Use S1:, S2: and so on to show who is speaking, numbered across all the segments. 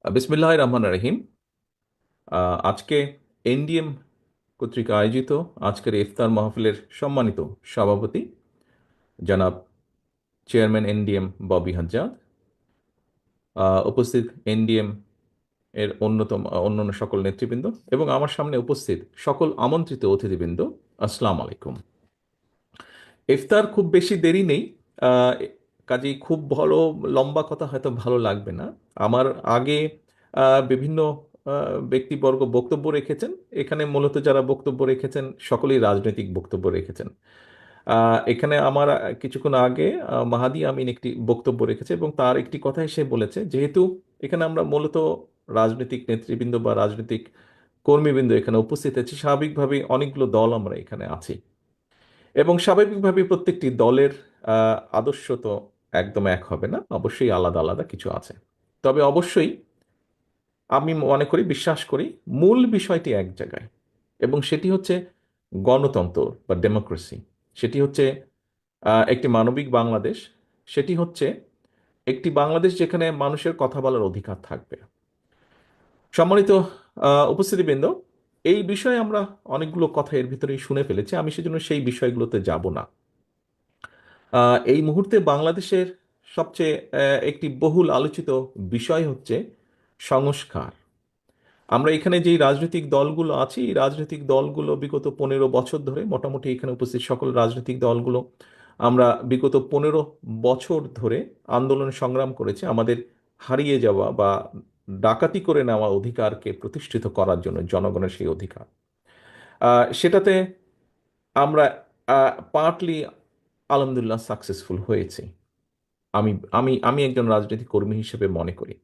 S1: বিসমিল্লাহির রহমানির রহিম। আজকে এনডিএম কর্তৃক আয়োজিত আজকের ইফতার মাহফিলের সম্মানিত সভাপতি জনাব চেয়ারম্যান এনডিএম ববি হাজ্জাদ, উপস্থিত এনডিএম এর অন্যান্য সকল নেতৃবৃন্দ এবং আমার সামনে উপস্থিত সকল আমন্ত্রিত অতিথিবৃন্দ, আসসালামু আলাইকুম। ইফতার খুব বেশি দেরি নেই। আহ, কাজেই খুব ভালো লম্বা কথা হয়তো ভালো লাগবে না। আমার আগে বিভিন্ন ব্যক্তিবর্গ বক্তব্য রেখেছেন। এখানে মূলত যারা বক্তব্য রেখেছেন সকলেই রাজনৈতিক বক্তব্য রেখেছেন। এখানে আমার কিছুক্ষণ আগে মাহাদি আমিন একটি বক্তব্য রেখেছে এবং তার একটি কথাই সে বলেছে, যেহেতু এখানে আমরা মূলত রাজনৈতিক নেতৃবৃন্দ বা রাজনৈতিক কর্মীবৃন্দ এখানে উপস্থিত আছি, স্বাভাবিকভাবেই অনেকগুলো দল আমরা এখানে আছি এবং স্বাভাবিকভাবে প্রত্যেকটি দলের আদর্শ তো একদম এক হবে না, অবশ্যই আলাদা আলাদা কিছু আছে। তবে অবশ্যই আমি মনে করি, বিশ্বাস করি, মূল বিষয়টি এক জায়গায় এবং সেটি হচ্ছে গণতন্ত্র বা ডেমোক্রেসি। সেটি হচ্ছে একটি মানবিক বাংলাদেশ। সেটি হচ্ছে একটি বাংলাদেশ যেখানে মানুষের কথা বলার অধিকার থাকবে। সম্মানিত উপস্থিতিবৃন্দ, এই বিষয়ে আমরা অনেকগুলো কথা এর ভিতরেই শুনে ফেলেছি, আমি সেজন্য সেই বিষয়গুলোতে যাব না। এই মুহূর্তে বাংলাদেশের সবচেয়ে একটি বহুল আলোচিত বিষয় হচ্ছে সংস্কার। আমরা এখানে যেই রাজনৈতিক দলগুলো আছি, এই রাজনৈতিক দলগুলো বিগত 15 বছর ধরে, মোটামুটি এখানে উপস্থিত সকল রাজনৈতিক দলগুলো আমরা বিগত 15 বছর ধরে আন্দোলন সংগ্রাম করেছি আমাদের হারিয়ে যাওয়া বা ডাকাতি করে নেওয়া অধিকারকে প্রতিষ্ঠিত করার জন্য, জনগণের সেই অধিকার। সেটাতে আমরা পার্টলি আলহামদুলিল্লাহ সাকসেসফুল হয়েছি। আমি আমি আমি একজন রাজনৈতিক কর্মী হিসেবে মনে করি।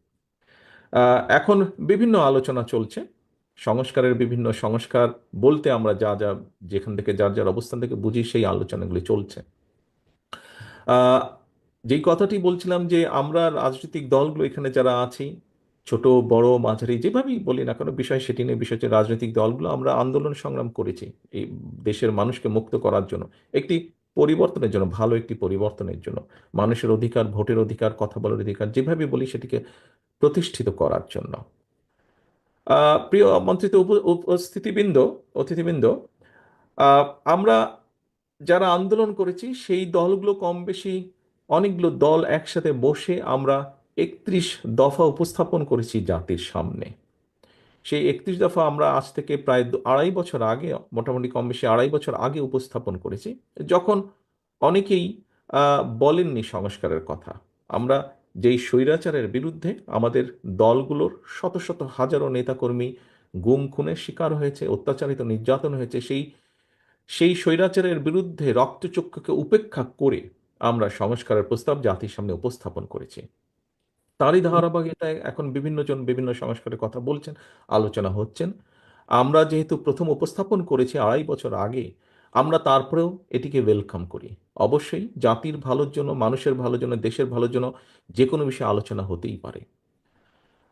S1: এখন বিভিন্ন আলোচনা চলছে সংস্কারের, বিভিন্ন সংস্কার বলতে আমরা যা যা যেখান থেকে যার যার অবস্থান থেকে বুঝি সেই আলোচনাগুলি চলছে। আহ, যেই কথাটি বলছিলাম যে আমরা রাজনৈতিক দলগুলো এখানে যারা আছি, ছোট বড় মাঝারি যেভাবেই বলি না কেন, বিষয় সেটি নিয়ে, বিষয় হচ্ছে রাজনৈতিক দলগুলো আমরা আন্দোলন সংগ্রাম করেছি এই দেশের মানুষকে মুক্ত করার জন্য, একটি পরিবর্তনের জন্য, ভালো একটি পরিবর্তনের জন্য, মানুষের অধিকার, ভোটের অধিকার, কথা বলার অধিকার যেভাবে বলি সেটিকে প্রতিষ্ঠিত করার জন্য। প্রিয় আমন্ত্রিত উপস্থিতিবৃন্দ, অতিথিবৃন্দ, আহ, আমরা যারা আন্দোলন করেছি সেই দলগুলো কম বেশি অনেকগুলো দল একসাথে বসে আমরা 31 দফা উপস্থাপন করেছি জাতির সামনে। সেই 31 দফা আমরা আজ থেকে প্রায় 2.5 বছর আগে, মোটামুটি কম বেশি 2.5 বছর আগে উপস্থাপন করেছি, যখন অনেকেই বলেননি সংস্কারের কথা। আমরা যেই স্বৈরাচারের বিরুদ্ধে আমাদের দলগুলোর শত শত হাজারো নেতাকর্মী গুম খুনের শিকার হয়েছে, অত্যাচারিত নির্যাতন হয়েছে, সেই সেই স্বৈরাচারের বিরুদ্ধে রক্তচক্ষুকে উপেক্ষা করে আমরা সংস্কারের প্রস্তাব জাতির সামনে উপস্থাপন করেছি। তারই ধারাবাহিকতায় এখন বিভিন্ন জন বিভিন্ন সংস্কারের কথা বলছেন, আলোচনা হচ্ছেন। আমরা যেহেতু প্রথম উপস্থাপন করেছি 2.5 বছর আগে, আমরা তারপরেও এটিকে ওয়েলকাম করি। অবশ্যই জাতির ভালোর জন্য, মানুষের ভালোর জন্য, দেশের ভালোর জন্য যে কোনো বিষয়ে আলোচনা হতেই পারে।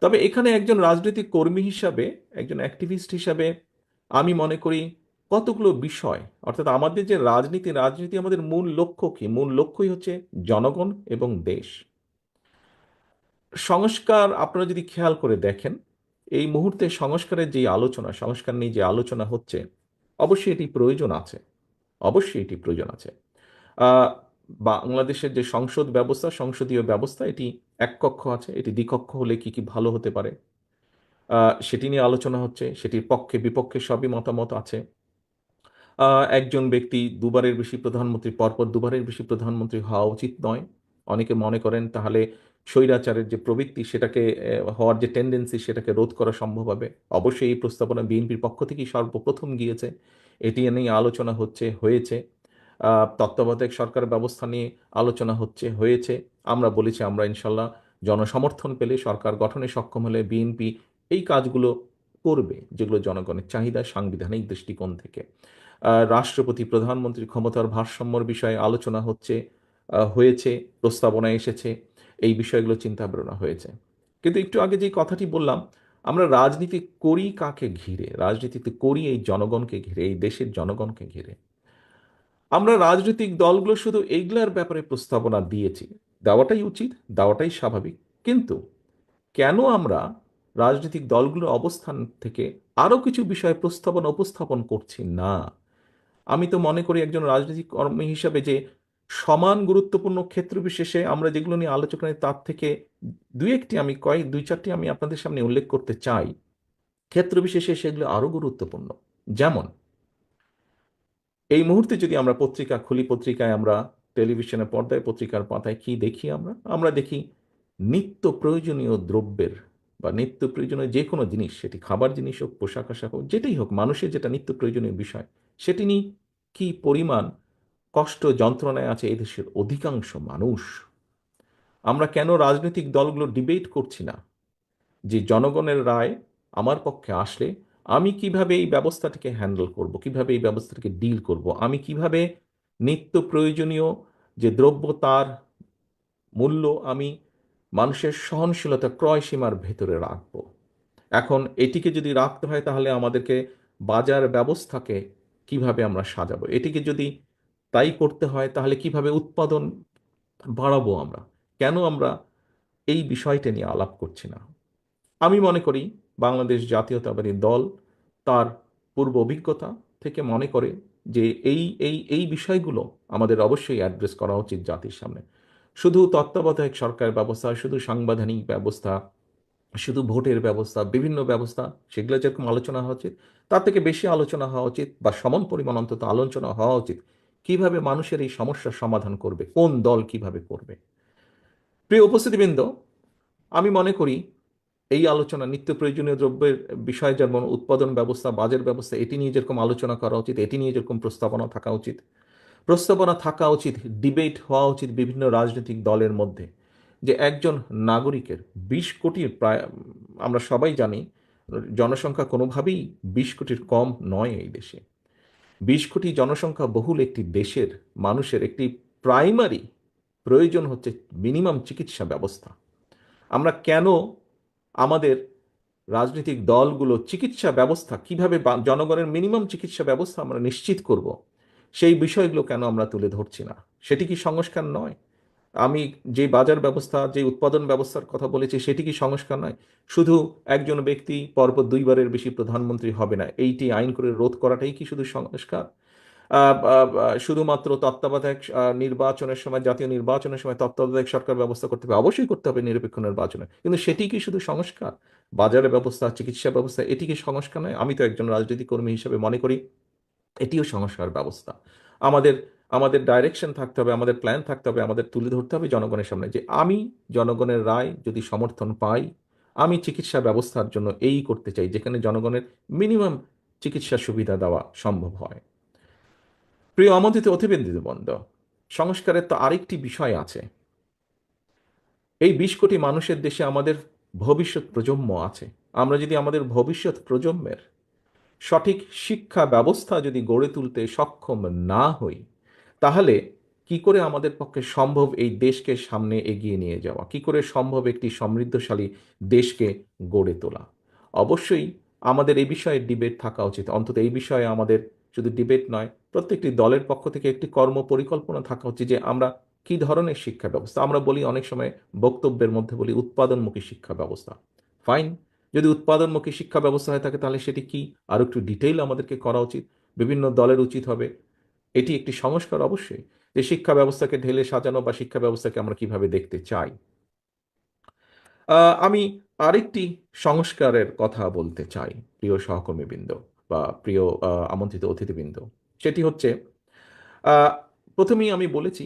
S1: তবে এখানে একজন রাজনৈতিক কর্মী হিসাবে, একজন অ্যাক্টিভিস্ট হিসাবে আমি মনে করি কতগুলো বিষয়, অর্থাৎ আমাদের যে রাজনীতি, রাজনীতি আমাদের মূল লক্ষ্য কি? মূল লক্ষ্যই হচ্ছে জনগণ এবং দেশ। সংস্কার আপনারা যদি খেয়াল করে দেখেন, এই মুহূর্তে সংস্কারের যে আলোচনা, সংস্কার নিয়ে যে আলোচনা হচ্ছে, অবশ্যই এটি প্রয়োজন আছে, অবশ্যই এটি প্রয়োজন আছে। আহ, বাংলাদেশের যে সংসদ ব্যবস্থা, সংসদীয় ব্যবস্থা, এটি এক কক্ষ আছে, এটি দ্বিকক্ষ হলে কি কি ভালো হতে পারে, সেটি নিয়ে আলোচনা হচ্ছে। সেটির পক্ষে বিপক্ষে সবই মতামত আছে। একজন ব্যক্তি দুবারের বেশি প্রধানমন্ত্রী, পরপর দুবারের বেশি প্রধানমন্ত্রী হওয়া উচিত নয়। অনেকে মনে করেন তাহলে স্বৈরাচারের যে প্রবৃত্তি, সেটাকে হওয়ার যে টেন্ডেন্সি, সেটাকে রোধ করা সম্ভব হবে। অবশ্যই এই প্রস্তাবনা বিএনপির পক্ষ থেকেই সর্বপ্রথম গিয়েছে, এটি নিয়ে আলোচনা হয়েছে। তত্ত্বাবধায়ক সরকার ব্যবস্থা নিয়ে আলোচনা হয়েছে। আমরা বলেছি আমরা ইনশাল্লাহ জনসমর্থন পেলে, সরকার গঠনে সক্ষম হলে বিএনপি এই কাজগুলো করবে যেগুলো জনগণের চাহিদা, সাংবিধানিক দৃষ্টিকোণ থেকে। রাষ্ট্রপতি প্রধানমন্ত্রীর ক্ষমতার ভারসাম্যর বিষয়ে আলোচনা হয়েছে, প্রস্তাবনা এসেছে, এই বিষয়গুলো চিন্তা ভাবনা হয়েছে। কিন্তু একটু আগে যে কথাটি বললাম, আমরা রাজনীতি করি কাকে ঘিরে? রাজনীতিতে করি এই জনগণকে ঘিরে, এই দেশের জনগণকে ঘিরে। আমরা রাজনৈতিক দলগুলো শুধু এইগুলার ব্যাপারে প্রস্তাবনা দিয়েছি, দেওয়াটাই উচিত, দেওয়াটাই স্বাভাবিক। কিন্তু কেন আমরা রাজনৈতিক দলগুলোর অবস্থান থেকে আরও কিছু বিষয় উপস্থাপন করছি না। আমি তো মনে করি একজন রাজনৈতিক কর্মী হিসাবে যে সমান গুরুত্বপূর্ণ ক্ষেত্র বিশেষে আমরা যেগুলো নিয়ে আলোচনা করি তার থেকে দুই চারটি আমি আপনাদের সামনে উল্লেখ করতে চাই। ক্ষেত্র বিশেষে সেগুলো আরো গুরুত্বপূর্ণ। যেমন এই মুহূর্তে যদি আমরা পত্রিকা খুলি, পত্রিকায় আমরা টেলিভিশনের পর্দায় পত্রিকার পাতায় কি দেখি? আমরা দেখি নিত্য প্রয়োজনীয় দ্রব্যের বা নিত্য প্রয়োজনীয় যে কোনো জিনিস, সেটি খাবার জিনিস হোক, পোশাক আশাক হোক, যেটাই হোক, মানুষের যেটা নিত্য প্রয়োজনীয় বিষয়, সেটি নিয়ে কি পরিমাণ কষ্ট যন্ত্রণায় আছে এই দেশের অধিকাংশ মানুষ। আমরা কেন রাজনৈতিক দলগুলো ডিবেট করছি না যে জনগণের রায় আমার পক্ষে আসলে আমি কিভাবে এই ব্যবস্থাটিকে হ্যান্ডেল করব, কিভাবে এই ব্যবস্থাটিকে ডিল করব, আমি কিভাবে নিত্য প্রয়োজনীয় যে দ্রব্য তার মূল্য আমি মানুষের সহনশীলতা ক্রয় সীমার ভেতরে রাখব। এখন এটিকে যদি রাখতে হয় তাহলে আমাদেরকে বাজার ব্যবস্থাকে কিভাবে আমরা সাজাবো, এটিকে যদি তাই করতে হয় তাহলে কিভাবে উৎপাদন বাড়াবো আমরা, কেন আমরা এই বিষয়টা নিয়ে আলাপ করছি না? আমি মনে করি বাংলাদেশ জাতীয়তাবাদী দল তার পূর্ব অভিজ্ঞতা থেকে মনে করে যে এই বিষয়গুলো আমাদের অবশ্যই অ্যাড্রেস করা উচিত জাতির সামনে। শুধু তত্ত্বাবধায়ক সরকার ব্যবস্থা, শুধু সাংবিধানিক ব্যবস্থা, শুধু ভোটের ব্যবস্থা, বিভিন্ন ব্যবস্থা, সেগুলো যেরকম আলোচনা হওয়া উচিত, তার থেকে বেশি আলোচনা হওয়া উচিত বা সমান পরিমাণ অন্তত আলোচনা হওয়া উচিত কিভাবে মানুষের এই সমস্যার সমাধান করবে, কোন দল কিভাবে করবে। প্রিয় উপস্থিতিবৃন্দ, আমি মনে করি এই আলোচনা নিত্য প্রয়োজনীয় দ্রব্যের বিষয়ে যেমন উৎপাদন ব্যবস্থা, বাজার ব্যবস্থা, এটি নিয়ে যেরকম আলোচনা করা উচিত, এটি নিয়ে যেরকম প্রস্তাবনা থাকা উচিত, ডিবেট হওয়া উচিত বিভিন্ন রাজনৈতিক দলের মধ্যে, যে একজন নাগরিকের 20 কোটির প্রায়, আমরা সবাই জানি জনসংখ্যা কোনোভাবেই 20 কোটির কম নয় এই দেশে। 20 কোটি জনসংখ্যা বহুল একটি দেশের মানুষের একটি প্রাইমারি প্রয়োজন হচ্ছে মিনিমাম চিকিৎসা ব্যবস্থা। আমরা কেন আমাদের রাজনৈতিক দলগুলো চিকিৎসা ব্যবস্থা কিভাবে জনগণের মিনিমাম চিকিৎসা ব্যবস্থা আমরা নিশ্চিত করব, সেই বিষয়গুলো কেন আমরা তুলে ধরছি না? সেটি কি সংস্কার নয়? আমি যে বাজার ব্যবস্থা, যে উৎপাদন ব্যবস্থার কথা বলেছি, সেটি কি সংস্কার নয়? শুধু একজন ব্যক্তি পরপর 2বারের বেশি প্রধানমন্ত্রী হবে না, এইটি আইন করে রোধ করাটাই কি শুধু সংস্কার? শুধুমাত্র তত্ত্বাবধায়ক নির্বাচনের সময়, জাতীয় নির্বাচনের সময় তত্ত্বাবধায়ক সরকার ব্যবস্থা করতে হবে, অবশ্যই করতে হবে নিরপেক্ষ নির্বাচনে, কিন্তু সেটি কি শুধু সংস্কার? বাজারের ব্যবস্থা, চিকিৎসা ব্যবস্থা, এটি কি সংস্কার নয়? আমি তো একজন রাজনৈতিক কর্মী হিসেবে মনে করি এটিও সংস্কার ব্যবস্থা। আমাদের আমাদের ডাইরেকশন থাকতে হবে, আমাদের প্ল্যান থাকতে হবে, আমাদের তুলে ধরতে হবে জনগণের সামনে যে আমি জনগণের রায় যদি সমর্থন পাই, আমি চিকিৎসা ব্যবস্থার জন্য এই করতে চাই যেখানে জনগণের মিনিমাম চিকিৎসা সুবিধা দেওয়া সম্ভব হয়। প্রিয় আমন্ত্রিত অতিথিবৃন্দ, সংস্কারের তো আরেকটি বিষয় আছে। এই 20 কোটি মানুষের দেশে আমাদের ভবিষ্যৎ প্রজন্ম আছে। আমরা যদি আমাদের ভবিষ্যৎ প্রজন্মের সঠিক শিক্ষা ব্যবস্থা যদি গড়ে তুলতে সক্ষম না হই, তাহলে কি করে আমাদের পক্ষে সম্ভব এই দেশকে সামনে এগিয়ে নিয়ে যাওয়া, কি করে সম্ভব একটি সমৃদ্ধশালী দেশকে গড়ে তোলা? অবশ্যই আমাদের এই বিষয়ে ডিবেট থাকা উচিত। অন্তত এই বিষয়ে আমাদের শুধু ডিবেট নয়, প্রত্যেকটি দলের পক্ষ থেকে একটি কর্ম পরিকল্পনা থাকা উচিত যে আমরা কি ধরনের শিক্ষা ব্যবস্থা, আমরা বলি অনেক সময় বক্তব্যের মধ্যে বলি উৎপাদনমুখী শিক্ষা ব্যবস্থা। ফাইন, যদি উৎপাদনমুখী শিক্ষা ব্যবস্থা হয়ে থাকে তাহলে সেটি কি আর একটু ডিটেইল আমাদেরকে করা উচিত। বিভিন্ন দলের উচিত হবে এটি একটি সংস্কার অবশ্যই, যে শিক্ষা ব্যবস্থাকে ঢেলে সাজানো বা শিক্ষা ব্যবস্থাকে আমরা কিভাবে দেখতে চাই। আমি আরেকটি সংস্কারের কথা বলতে চাই প্রিয় সহকর্মীবৃন্দ বা প্রিয় আমন্ত্রিত অতিথিবৃন্দ। সেটি হচ্ছে, আহ, প্রথমেই আমি বলেছি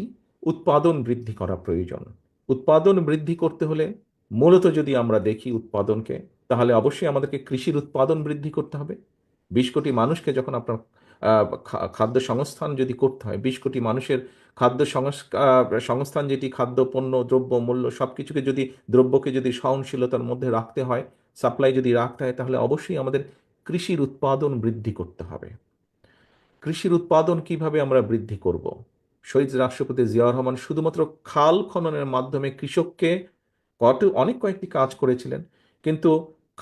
S1: উৎপাদন বৃদ্ধি করা প্রয়োজন। উৎপাদন বৃদ্ধি করতে হলে মূলত যদি আমরা দেখি উৎপাদনকে, তাহলে অবশ্যই আমাদেরকে কৃষির উৎপাদন বৃদ্ধি করতে হবে। 20 কোটি মানুষকে যখন আপনার খাদ্য সংস্থান যদি করতে হয়, 20 কোটি মানুষের খাদ্য সংস্থান, যেটি খাদ্য পণ্য দ্রব্য মূল্য সব কিছুকে যদি, দ্রব্যকে যদি সহনশীলতার মধ্যে রাখতে হয়, সাপ্লাই যদি রাখতে হয়, তাহলে অবশ্যই আমাদের কৃষির উৎপাদন বৃদ্ধি করতে হবে। কৃষির উৎপাদন কিভাবে আমরা বৃদ্ধি করব? শহীদ রাষ্ট্রপতি জিয়াউর রহমান শুধুমাত্র খাল খননের মাধ্যমে কৃষককে অনেক কয়েকটি কাজ করেছিলেন, কিন্তু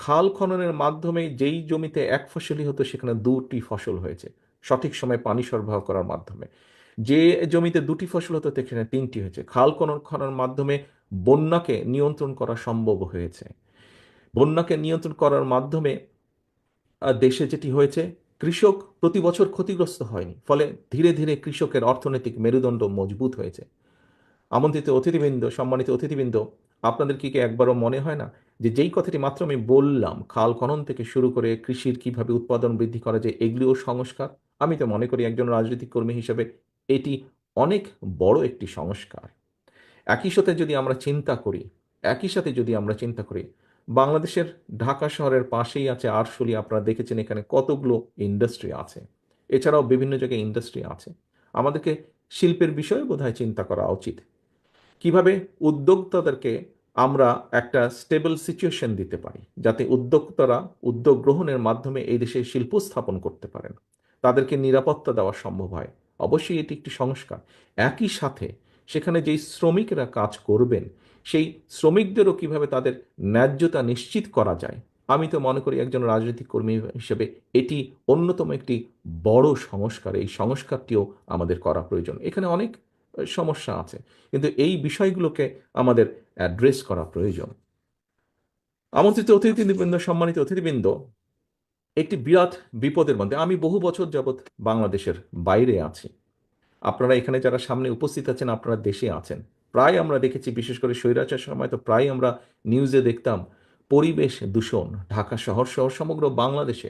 S1: খাল খননের মাধ্যমে যেই জমিতে এক ফসলই হতো সেখানে 2টি ফসল হয়েছে, সঠিক সময় পানি সরবরাহ করার মাধ্যমে। যে জমিতে 2টি ফসল হতো সেখানে 3টি হয়েছে। খাল খননের মাধ্যমে বন্যাকে নিয়ন্ত্রণ করা সম্ভব হয়েছে। বন্যাকে নিয়ন্ত্রণ করার মাধ্যমে দেশে যেটি হয়েছে, কৃষক প্রতি বছর ক্ষতিগ্রস্ত হয়নি, ফলে ধীরে ধীরে কৃষকের অর্থনৈতিক মেরুদণ্ড মজবুত হয়েছে। আমন্ত্রিত অতিথিবৃন্দ, সম্মানিত অতিথিবৃন্দ, আপনাদের কি একবারও মনে হয় না যে যেই কথাটি মাত্র আমি বললাম, খাল খনন থেকে শুরু করে কৃষির কিভাবে উৎপাদন বৃদ্ধি করা যায়, এগুলিও সংস্কার? আমি তো মনে করি একজন রাজনৈতিক কর্মী হিসেবে এটি অনেক বড় একটি সংস্কার। একই সাথে যদি আমরা চিন্তা করি একই সাথে যদি আমরা চিন্তা করি, বাংলাদেশের ঢাকা শহরের পাশেই আছে আরশুলি। আপনারা দেখেছেন এখানে কতগুলো ইন্ডাস্ট্রি আছে, এছাড়াও বিভিন্ন জায়গায় ইন্ডাস্ট্রি আছে। আমাদেরকে শিল্পের বিষয়ে বোধহয় চিন্তা করা উচিত। কিভাবে উদ্যোক্তাদেরকে আমরা একটা স্টেবল সিচুয়েশন দিতে পারি, যাতে উদ্যোক্তারা উদ্যোগ গ্রহণের মাধ্যমে এই দেশে শিল্প স্থাপন করতে পারেন, তাদেরকে নিরাপত্তা দেওয়া সম্ভব হয়। অবশ্যই এটি একটি সংস্কার। একই সাথে সেখানে যেই শ্রমিকরা কাজ করবেন, সেই শ্রমিকদেরও কিভাবে তাদের ন্যায্যতা নিশ্চিত করা যায়। আমি তো মনে করি একজন রাজনৈতিক কর্মী হিসেবে এটি অন্যতম একটি বড় সংস্কার। এই সংস্কারটিও আমাদের করা প্রয়োজন। এখানে অনেক সমস্যা আছে, কিন্তু এই বিষয়গুলোকে আমাদের অ্যাড্রেস করা প্রয়োজন। আমন্ত্রিত অতিথিবৃন্দ, সম্মানিত অতিথিবৃন্দ, একটি বিরাট বিপদের মধ্যে আমি বহু বছর যাবৎ বাংলাদেশের বাইরে আছি। আপনারা এখানে যারা সামনে উপস্থিত আছেন, আপনারা দেশে আছেন। প্রায় আমরা দেখেছি, বিশেষ করে স্বৈরাচার সময় তো প্রায় আমরা নিউজে দেখতাম পরিবেশ দূষণ। ঢাকা শহর সহ সমগ্র বাংলাদেশে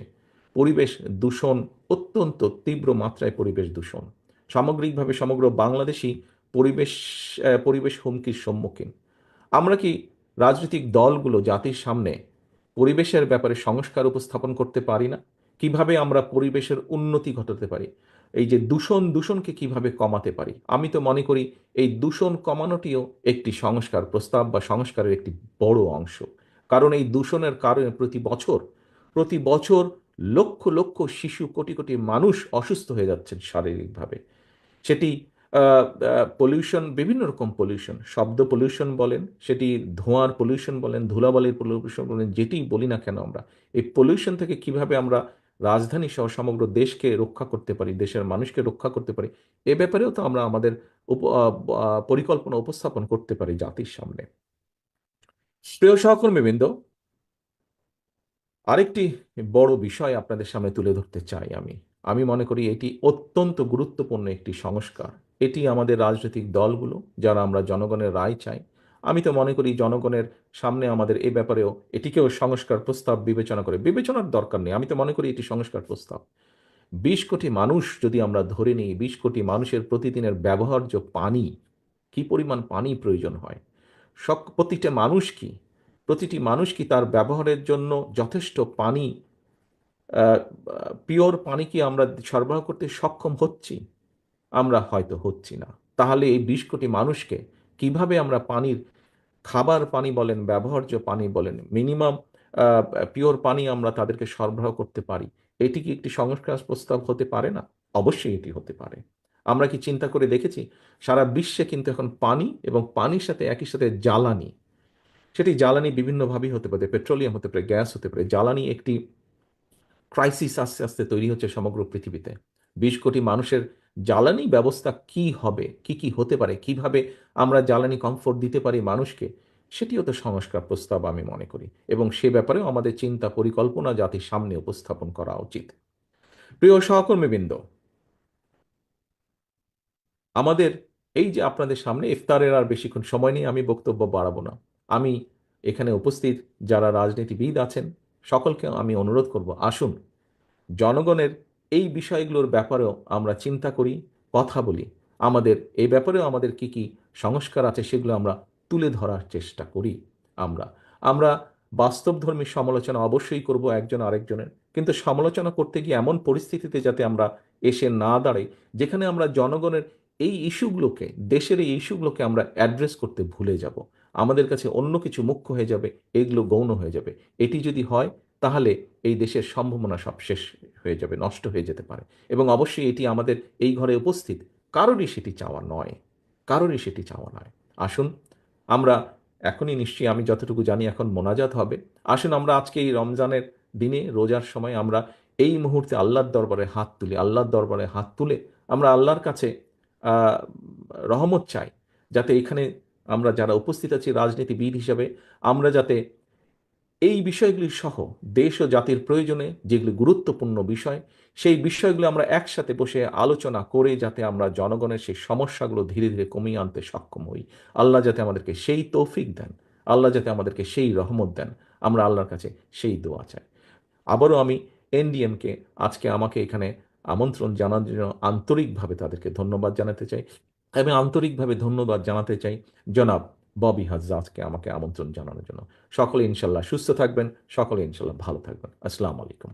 S1: পরিবেশ দূষণ, অত্যন্ত তীব্র মাত্রায় পরিবেশ দূষণ। সামগ্রিকভাবে সমগ্র বাংলাদেশই পরিবেশ পরিবেশ হুমকির সম্মুখীন। আমরা কি রাজনৈতিক দলগুলো জাতির সামনে পরিবেশের ব্যাপারে সংস্কার উপস্থাপন করতে পারি না? কিভাবে আমরা পরিবেশের উন্নতি ঘটাতে পারি? এই যে দূষণকে কিভাবে কমাতে পারি? আমি তো মনে করি এই দূষণ কমানোটিও একটি সংস্কার প্রস্তাব বা সংস্কারের একটি বড় অংশ। কারণ এই দূষণের কারণে প্রতি বছর লক্ষ লক্ষ শিশু, কোটি কোটি মানুষ অসুস্থ হয়ে যাচ্ছেন শারীরিকভাবে। সেটি পলিউশন, বিভিন্ন রকম পলিউশন, শব্দ পলিউশন বলেন, সেটি ধোঁয়ার পলিউশন বলেন, ধুলাবালির পলিউশন বলেন, যেটি বলি না কেন, আমরা এই পলিউশন থেকে কিভাবে আমরা রাজধানী সহ সমগ্র দেশকে রক্ষা করতে পারি, দেশের মানুষকে রক্ষা করতে পারি, এ ব্যাপারেও তো আমরা আমাদের পরিকল্পনা উপস্থাপন করতে পারি জাতির সামনে। প্রিয় সহকর্মীবৃন্দ, আরেকটি বড় বিষয় আপনাদের সামনে তুলে ধরতে চাই। আমি আমি মনে করি এটি অত্যন্ত গুরুত্বপূর্ণ একটি সংস্কার। এটি আমাদের রাজনৈতিক দলগুলো, যারা আমরা জনগণের রায় চাই, আমি তো মনে করি জনগণের সামনে আমাদের এ ব্যাপারেও এটিকেও সংস্কার প্রস্তাব বিবেচনার দরকার নেই। আমি তো মনে করি এটি সংস্কার প্রস্তাব। ২০ কোটি মানুষ যদি আমরা ধরে নিই, ২০ কোটি মানুষের প্রতিদিনের ব্যবহার্য পানি, কি পরিমাণ পানি প্রয়োজন হয়, প্রতিটি মানুষ কি তার ব্যবহারের জন্য যথেষ্ট পানি, পিওর পানি কি আমরা সরবরাহ করতে সক্ষম হচ্ছি? আমরা হয়তো হচ্ছি না। তাহলে এই ২০ কোটি মানুষকে কিভাবে আমরা পানির, খাবার পানি বলেন, ব্যবহার্য পানি বলেন, মিনিমাম পিওর পানি আমরা তাদেরকে সরবরাহ করতে পারি? এটি কি একটি সংস্কার প্রস্তাব হতে পারে না? অবশ্যই এটি হতে পারে। আমরা কি চিন্তা করে দেখেছি, সারা বিশ্বে কিন্তু এখন পানি এবং পানির সাথে একই সাথে জ্বালানি, সেটি জ্বালানি বিভিন্নভাবেই হতে পারে, পেট্রোলিয়াম হতে পারে, গ্যাস হতে পারে, জ্বালানি একটি ক্রাইসিস আস্তে আস্তে তৈরি হচ্ছে সমগ্র পৃথিবীতে। ২০ কোটি মানুষের জ্বালানি ব্যবস্থা কি হবে, কি কি হতে পারে, কিভাবে আমরা জ্বালানি কমফোর্ট দিতে পারি মানুষকে, সেটিও তো সংস্কার প্রস্তাব আমি মনে করি। এবং সে ব্যাপারেও আমাদের চিন্তা পরিকল্পনা জাতির সামনে উপস্থাপন করা উচিত। প্রিয় সহকর্মীবৃন্দ, আমাদের এই যে আপনাদের সামনে ইফতারের আর বেশিক্ষণ সময় নেই, আমি বক্তব্য বাড়াবো না। আমি এখানে উপস্থিত যারা রাজনীতিবিদ আছেন, সকলকে আমি অনুরোধ করব, আসুন জনগণের এই বিষয়গুলোর ব্যাপারেও আমরা চিন্তা করি, কথা বলি। আমাদের এই ব্যাপারেও আমাদের কি কি সংস্কার আছে সেগুলো আমরা তুলে ধরার চেষ্টা করি। আমরা আমরা বাস্তবধর্মী সমালোচনা অবশ্যই করব একজন আরেকজনের, কিন্তু সমালোচনা করতে গিয়ে এমন পরিস্থিতিতে যাতে আমরা এসে না দাঁড়াই যেখানে আমরা জনগণের এই ইস্যুগুলোকে, দেশের এই ইস্যুগুলোকে আমরা অ্যাড্রেস করতে ভুলে যাব। আমাদের কাছে অন্য কিছু মুখ্য হয়ে যাবে, এগুলো গৌণ হয়ে যাবে। এটি যদি হয়, তাহলে এই দেশের সম্ভাবনা সব শেষ হয়ে যাবে, নষ্ট হয়ে যেতে পারে। এবং অবশ্যই এটি আমাদের এই ঘরে উপস্থিত কারোরই সেটি চাওয়া নয়। আসুন আমরা এখনই, নিশ্চয়ই আমি যতটুকু জানি এখন মোনাজাত হবে, আসুন আমরা আজকে এই রমজানের দিনে, রোজার সময় আমরা এই মুহূর্তে আল্লাহর দরবারে হাত তুলে আমরা আল্লাহর কাছে আহ, রহমত চাই, যাতে এখানে আমরা যারা উপস্থিত আছি রাজনীতিবিদ হিসাবে, আমরা যাতে এই বিষয়গুলি সহ দেশ ও জাতির প্রয়োজনে যেগুলি গুরুত্বপূর্ণ বিষয়, সেই বিষয়গুলো আমরা একসাথে বসে আলোচনা করে যাতে আমরা জনগণের সেই সমস্যাগুলো ধীরে ধীরে কমিয়ে আনতে সক্ষম হই। আল্লাহ যাতে আমাদেরকে সেই তৌফিক দেন, আল্লাহ যাতে আমাদেরকে সেই রহমত দেন, আমরা আল্লাহর কাছে সেই দোয়া চাই। আবারও আমি এনডিএমকে আজকে আমাকে এখানে আমন্ত্রণ জানার জন্য আন্তরিকভাবে তাদেরকে ধন্যবাদ জানাতে চাই। আমি আন্তরিকভাবে ধন্যবাদ জানাতে চাই জনাব ববি হাজ্জাজকে আমাকে আমন্ত্রণ জানানোর জন্য। সকলে ইনশাল্লাহ সুস্থ থাকবেন, সকলে ইনশাল্লাহ ভালো থাকবেন। আসসালামু আলাইকুম।